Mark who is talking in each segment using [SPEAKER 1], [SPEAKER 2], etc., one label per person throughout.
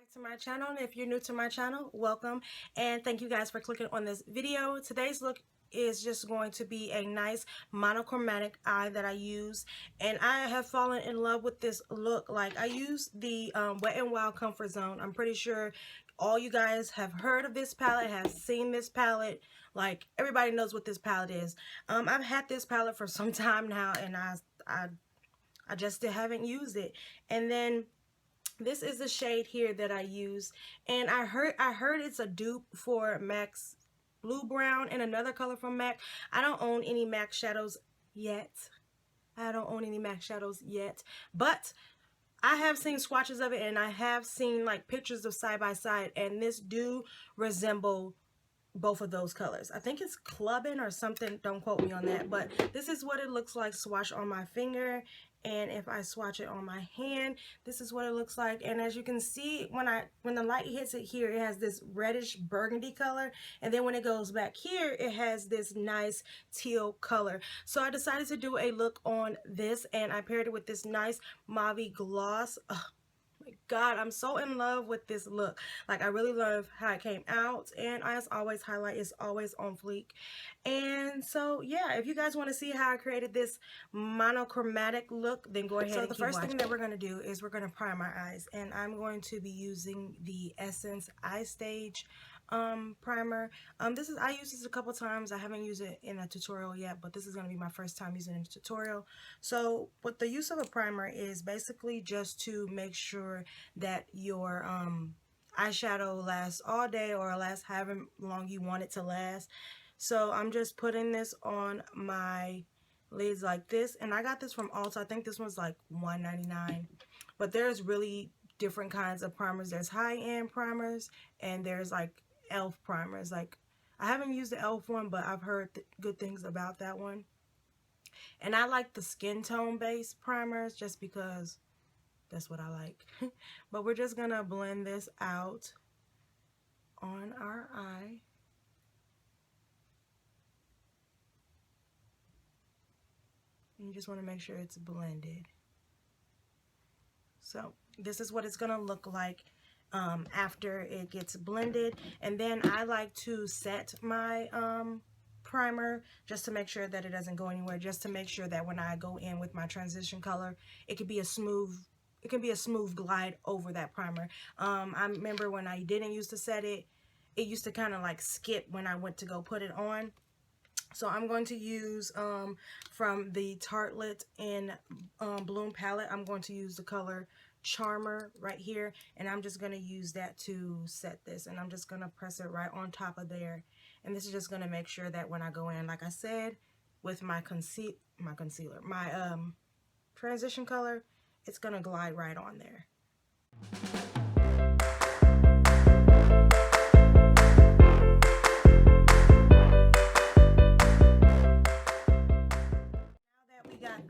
[SPEAKER 1] Back to my channel, and if you're new to my channel, welcome, and thank you guys for clicking on this video. Today's look is just going to be a nice monochromatic eye that I use, and I have fallen in love with this look. Like, I use the Wet n Wild Comfort Zone. I'm pretty sure all you guys have heard of this palette, have seen this palette. Like, everybody knows what this palette is. I've had this palette for some time now, and I just still haven't used it. And then this is the shade here that I use, and I heard it's a dupe for MAC's Blue Brown and another color from MAC. I don't own any MAC shadows yet. But I have seen swatches of it, and I have seen like pictures of side by side, and this do resemble both of those colors. I think it's clubbing or something, don't quote me on that, but this is what it looks like swatched on my finger. And if I swatch it on my hand, this is what it looks like. And as you can see, when the light hits it here, it has this reddish burgundy color, and then when it goes back here, it has this nice teal color. So I decided to do a look on this, and I paired it with this nice mauve gloss. God, I'm so in love with this look. Like, I really love how it came out, and as always, highlight is always on fleek. And so yeah, if you guys want to see how I created this monochromatic look, then go ahead. So the first thing that we're going to do is we're going to prime our eyes, and I'm going to be using the Essence Eye Stage primer. I used this a couple times. I haven't used it in a tutorial yet, but this is going to be my first time using it in a tutorial. So what the use of a primer is basically just to make sure that your eyeshadow lasts all day, or lasts however long you want it to last. So I'm just putting this on my lids like this, and I got this from Ulta. I think this one's like $1.99, but there's really different kinds of primers. There's high-end primers, and there's like e.l.f. primers. Like, I haven't used the e.l.f. one, but I've heard good things about that one. And I like the skin tone based primers just because that's what I like. But we're just gonna blend this out on our eye. And you just want to make sure it's blended. So this is what it's gonna look like after it gets blended. And then I like to set my primer just to make sure that it doesn't go anywhere, just to make sure that when I go in with my transition color, it can be a smooth glide over that primer. I remember when I didn't used to set it, it used to kind of like skip when I went to go put it on. So I'm going to use from the Tartelette in Bloom palette, I'm going to use the color Charmer right here, and I'm just going to use that to set this, and I'm just going to press it right on top of there. And this is just going to make sure that when I go in, like I said, with my transition color, it's going to glide right on there.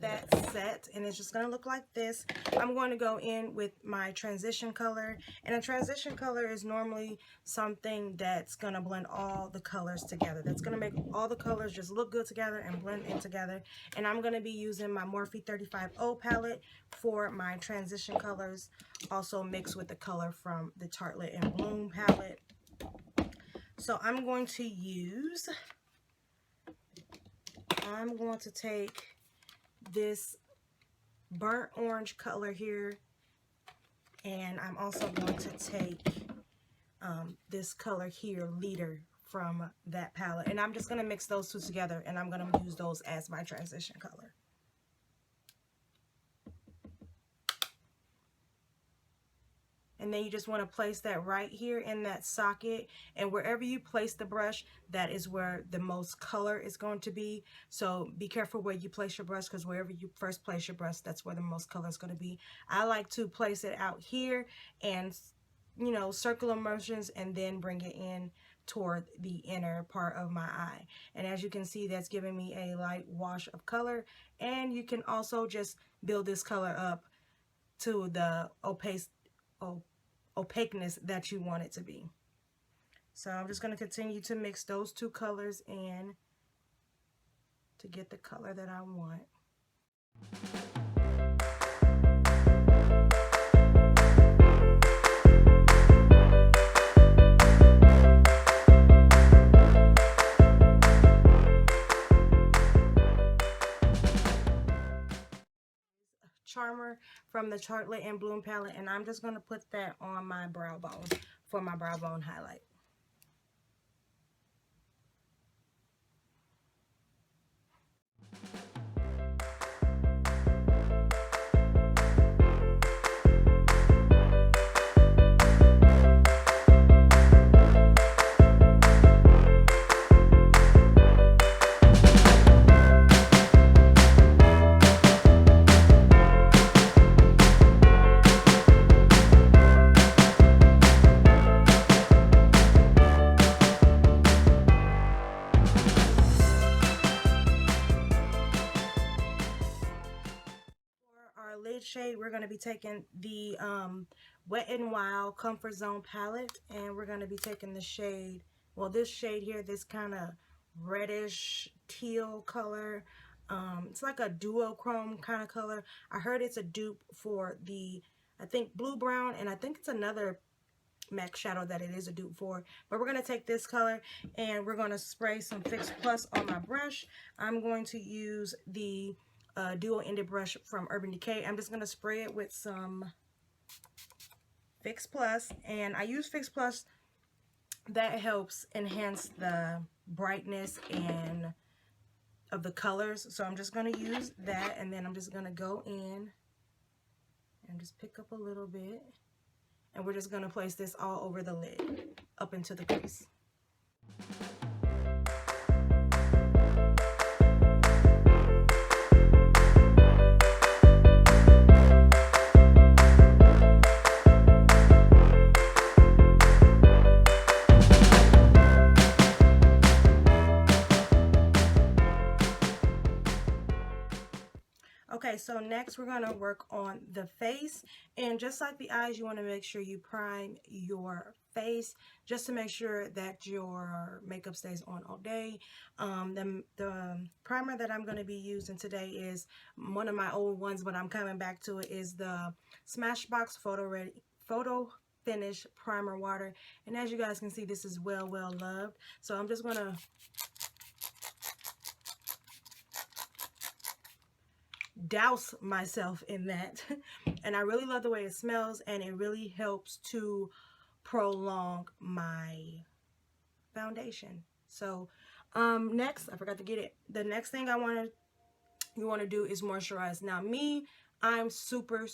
[SPEAKER 1] That set, and it's just going to look like this. I'm going to go in with my transition color, and a transition color is normally something that's going to blend all the colors together. That's going to make all the colors just look good together and blend in together. And I'm going to be using my Morphe 35O palette for my transition colors, also mixed with the color from the Tartelette in Bloom palette. So I'm going to take this burnt orange color here, and I'm also going to take this color here, Leader, from that palette, and I'm just going to mix those two together, and I'm going to use those as my transition color. And then you just want to place that right here in that socket, and wherever you place the brush, that is where the most color is going to be. So be careful where you place your brush, because wherever you first place your brush, that's where the most color is going to be. I like to place it out here and, you know, circular motions, and then bring it in toward the inner part of my eye. And as you can see, that's giving me a light wash of color. And you can also just build this color up to the opaqueness that you want it to be. So I'm just going to continue to mix those two colors in to get the color that I want. from the Chocolate and Bloom palette, and I'm just going to put that on my brow bone for my brow bone highlight. Lid shade, we're going to be taking the Wet n Wild Comfort Zone palette, and we're going to be taking the shade, well, this shade here, this kind of reddish teal color. It's like a DuoChrome kind of color. I heard it's a dupe for the, I think, blue brown, and I think it's another MAC shadow that it is a dupe for. But we're going to take this color and we're going to spray some Fix Plus on my brush. I'm going to use the dual ended brush from Urban Decay. I'm just going to spray it with some Fix Plus, and I use Fix Plus. That helps enhance the brightness and of the colors. So I'm just going to use that, and then I'm just going to go in and just pick up a little bit, and we're just going to place this all over the lid up into the crease. Okay, so next we're going to work on the face, and just like the eyes, you want to make sure you prime your face just to make sure that your makeup stays on all day. The primer that I'm going to be using today is one of my old ones, but I'm coming back to it, is the Smashbox Photo Finish Primer Water, and as you guys can see, this is well loved. So I'm just going to douse myself in that, and I really love the way it smells, and it really helps to prolong my foundation. So next, I forgot to get it, the next thing you want to do is moisturize. Now me, I'm super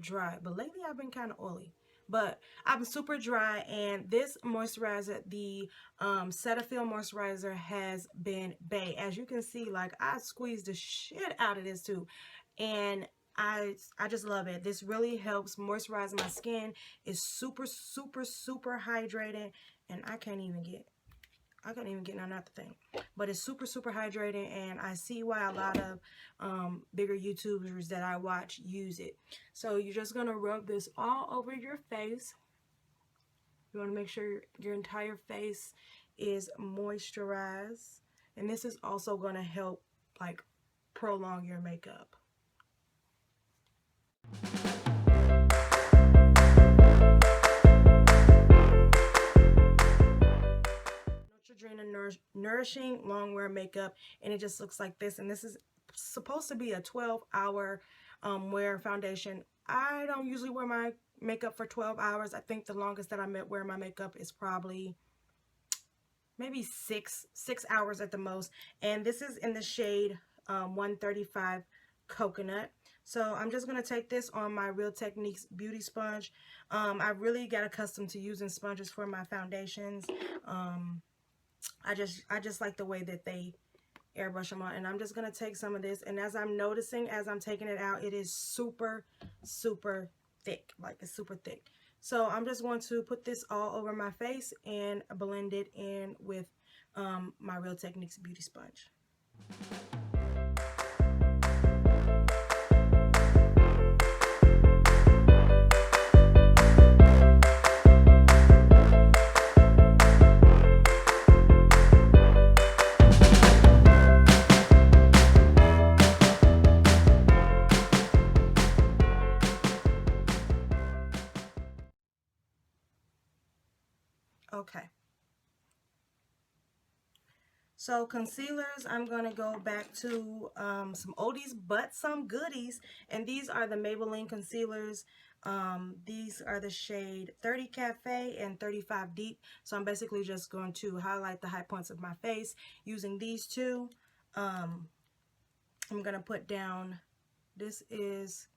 [SPEAKER 1] dry, but lately I've been kind of oily, but I'm super dry, and this moisturizer, the Cetaphil moisturizer, has been bae. As you can see, like, I squeezed the shit out of this too, and I just love it. This really helps moisturize my skin. It's super hydrating, and I can't even get none of the thing, but it's super hydrating, and I see why a lot of bigger YouTubers that I watch use it. So you're just gonna rub this all over your face. You want to make sure your entire face is moisturized, and this is also going to help, like, prolong your makeup. Neutrogena Nourishing Long-Wear Makeup, and it just looks like this, and this is supposed to be a 12-hour wear foundation. I don't usually wear my makeup for 12 hours. I think the longest that I wear my makeup is probably maybe six hours at the most, and this is in the shade 135 Coconut. So I'm just going to take this on my Real Techniques beauty sponge. I really got accustomed to using sponges for my foundations. I just like the way that they airbrush them on, and I'm just going to take some of this, and as I'm noticing, as I'm taking it out, it is super thick, like, it's super thick. So I'm just going to put this all over my face and blend it in with my Real Techniques beauty sponge. Okay, So concealers, I'm going to go back to some oldies but some goodies. And these are the Maybelline concealers. These are the shade 30 Cafe and 35 Deep. So I'm basically just going to highlight the high points of my face using these two. I'm going to put down, this is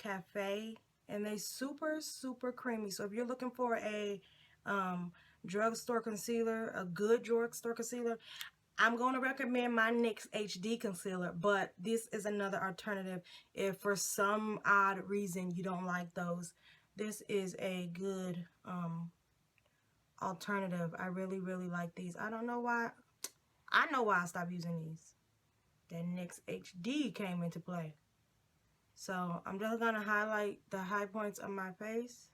[SPEAKER 1] Café, and they super creamy. So if you're looking for a drugstore concealer, a good drugstore concealer, I'm going to recommend my NYX HD concealer, but this is another alternative if for some odd reason you don't like those. This is a good alternative. I really like these. I don't know why. I know why I stopped using these. That NYX HD came into play. So I'm just going to highlight the high points of my face.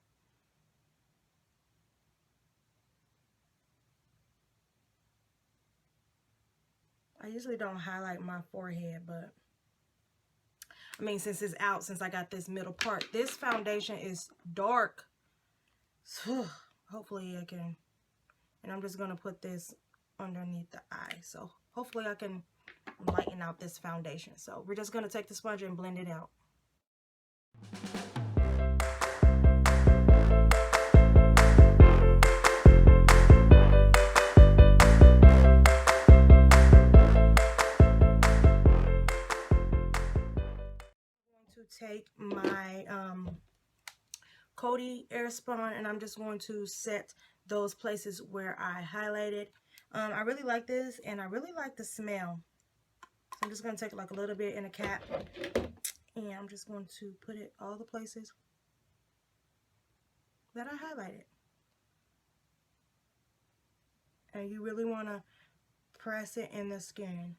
[SPEAKER 1] I usually don't highlight my forehead, but I mean, since it's out, since I got this middle part. This foundation is dark. So hopefully I can, and I'm just going to put this underneath the eye. So hopefully I can lighten out this foundation. So we're just going to take the sponge and blend it out. Take my Coty Air spun, and I'm just going to set those places where I highlighted. I really like this, and I really like the smell. So I'm just going to take like a little bit in a cap, and I'm just going to put it all the places that I highlighted. And you really want to press it in the skin.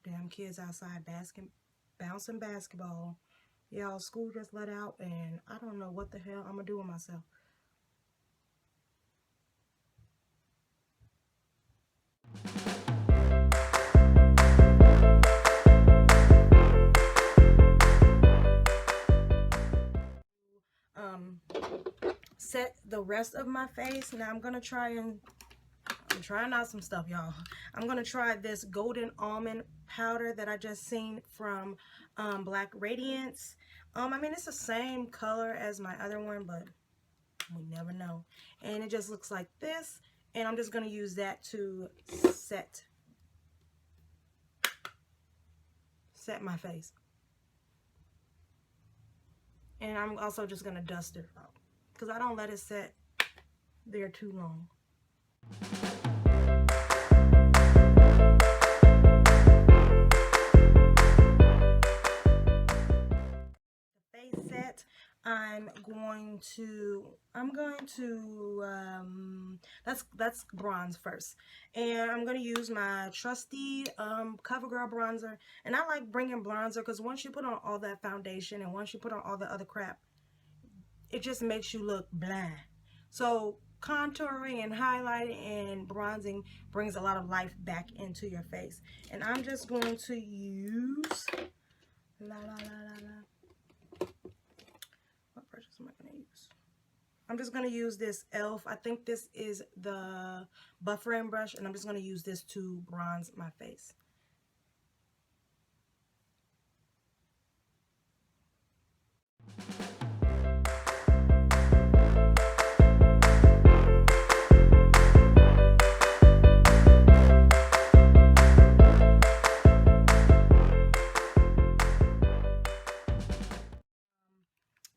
[SPEAKER 1] Damn kids outside bouncing basketball. Y'all, school just let out, and I don't know what the hell I'm going to do with myself. Set the rest of my face. Now I'm going to try and I'm trying out some stuff, y'all. I'm going to try this golden almond powder that I just seen from Black Radiance. I mean, it's the same color as my other one, but we never know. And it just looks like this. And I'm just going to use that to set my face. And I'm also just going to dust it out, because I don't let it set there too long. I'm going to that's bronze first, and I'm going to use my trusty CoverGirl bronzer. And I like bringing bronzer because once you put on all that foundation and once you put on all the other crap, it just makes you look bland. So contouring and highlighting and bronzing brings a lot of life back into your face. And I'm just going to use what brushes am I going to use? I'm just going to use this e.l.f. I think this is the buffering brush, and I'm just going to use this to bronze my face.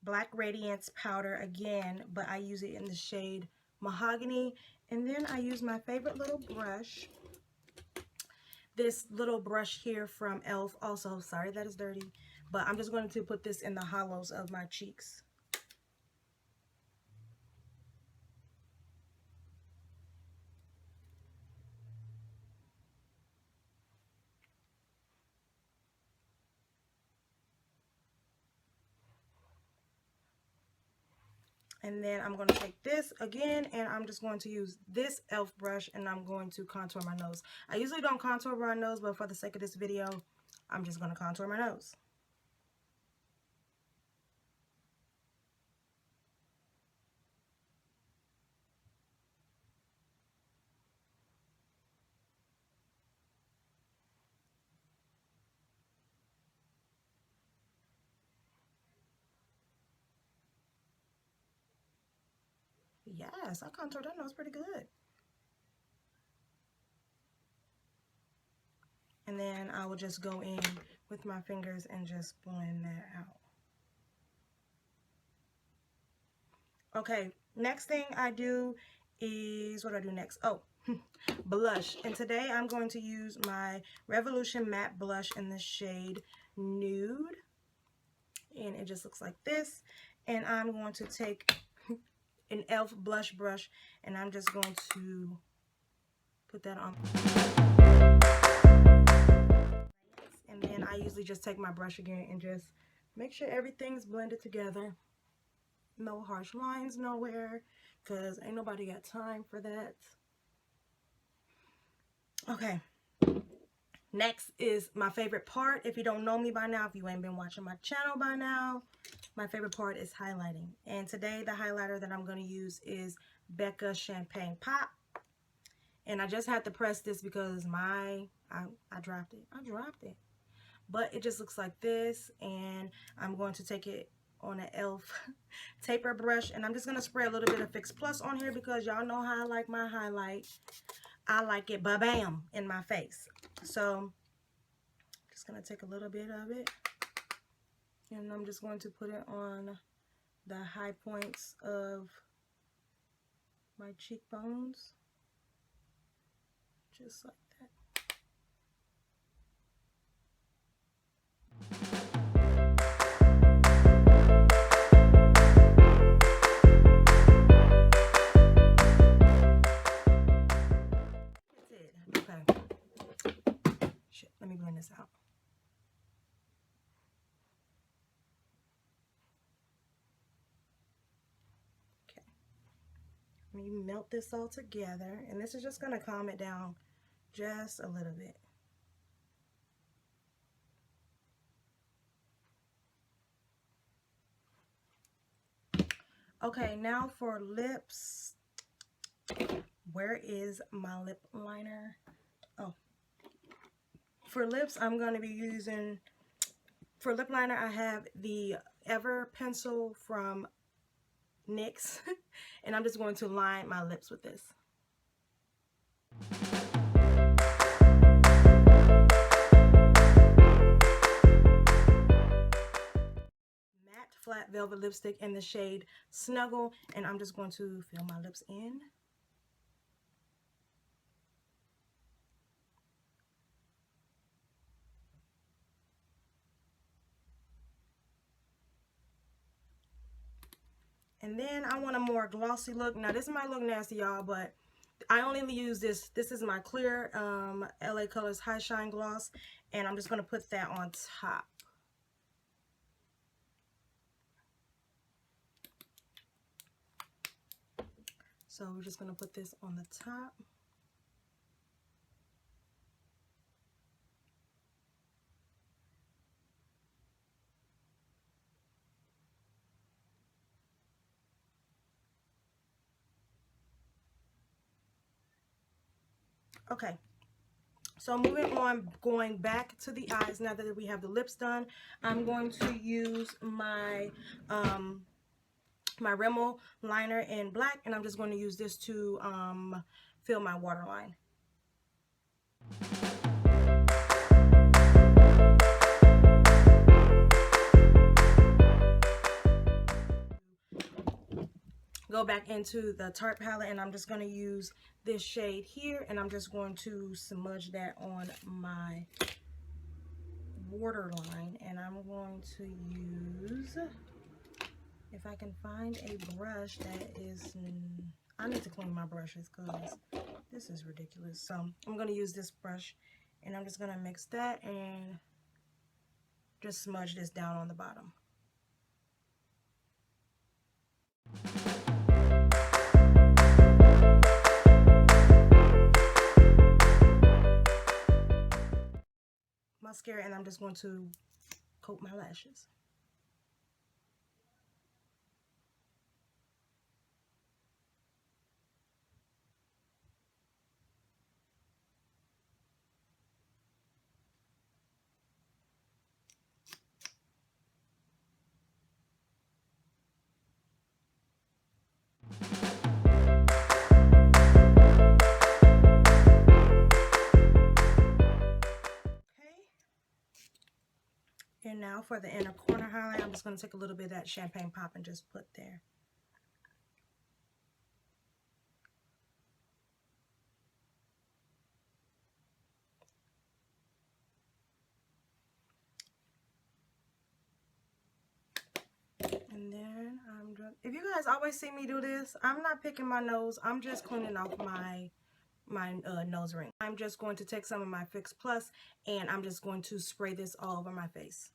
[SPEAKER 1] Black Radiance powder again, but I use it in the shade Mahogany. And then I use my favorite little brush, this little brush here from e.l.f. Also, sorry that is dirty, but I'm just going to put this in the hollows of my cheeks. And then I'm going to take this again, and I'm just going to use this e.l.f. brush, and I'm going to contour my nose. I usually don't contour my nose, but for the sake of this video, I'm just going to contour my nose. Yes, I contoured that nose pretty good. And then I will just go in with my fingers and just blend that out. Okay, next thing I do is, what do I do next? Oh, blush. And today I'm going to use my Revolution Matte Blush in the shade Nude. And it just looks like this. And I'm going to take an e.l.f. blush brush and I'm just going to put that on. And then I usually just take my brush again and just make sure everything's blended together. No harsh lines nowhere, because ain't nobody got time for that. Okay. Next is my favorite part. If you don't know me by now, if you ain't been watching my channel by now, my favorite part is highlighting. And today the highlighter that I'm going to use is Becca Champagne Pop. And I just had to press this because I dropped it. I dropped it. But it just looks like this, and I'm going to take it on an e.l.f. taper brush, and I'm just going to spray a little bit of Fix Plus on here because y'all know how I like my highlight. I like it ba-bam in my face. So just going to take a little bit of it, and I'm just going to put it on the high points of my cheekbones, just like that. Okay. Shit, let me blend this out. Okay. Let me melt this all together, and this is just going to calm it down just a little bit. Okay, now for lips. Where is my lip liner? Oh. For lips, I'm going to be using, for lip liner, I have the Ever pencil from NYX. And I'm just going to line my lips with this. Flat velvet lipstick in the shade Snuggle, and I'm just going to fill my lips in. And then I want a more glossy look. Now this might look nasty, y'all, but I only use this. This is my clear LA Colors High Shine Gloss, and I'm just going to put that on top. So we're just going to put this on the top. Okay. So moving on, going back to the eyes, now that we have the lips done, I'm going to use my my Rimmel liner in black, and I'm just going to use this to fill my waterline. Go back into the Tarte palette, and I'm just going to use this shade here, and I'm just going to smudge that on my waterline. And I'm going to use, if I can find a brush that is, I need to clean my brushes because this is ridiculous. So I'm going to use this brush, and I'm just going to mix that and just smudge this down on the bottom. Mascara, and I'm just going to coat my lashes. And now for the inner corner highlight, I'm just going to take a little bit of that Champagne Pop and just put there. And then I'm just, if you guys always see me do this, I'm not picking my nose. I'm just cleaning off my nose ring. I'm just going to take some of my Fix Plus and I'm just going to spray this all over my face.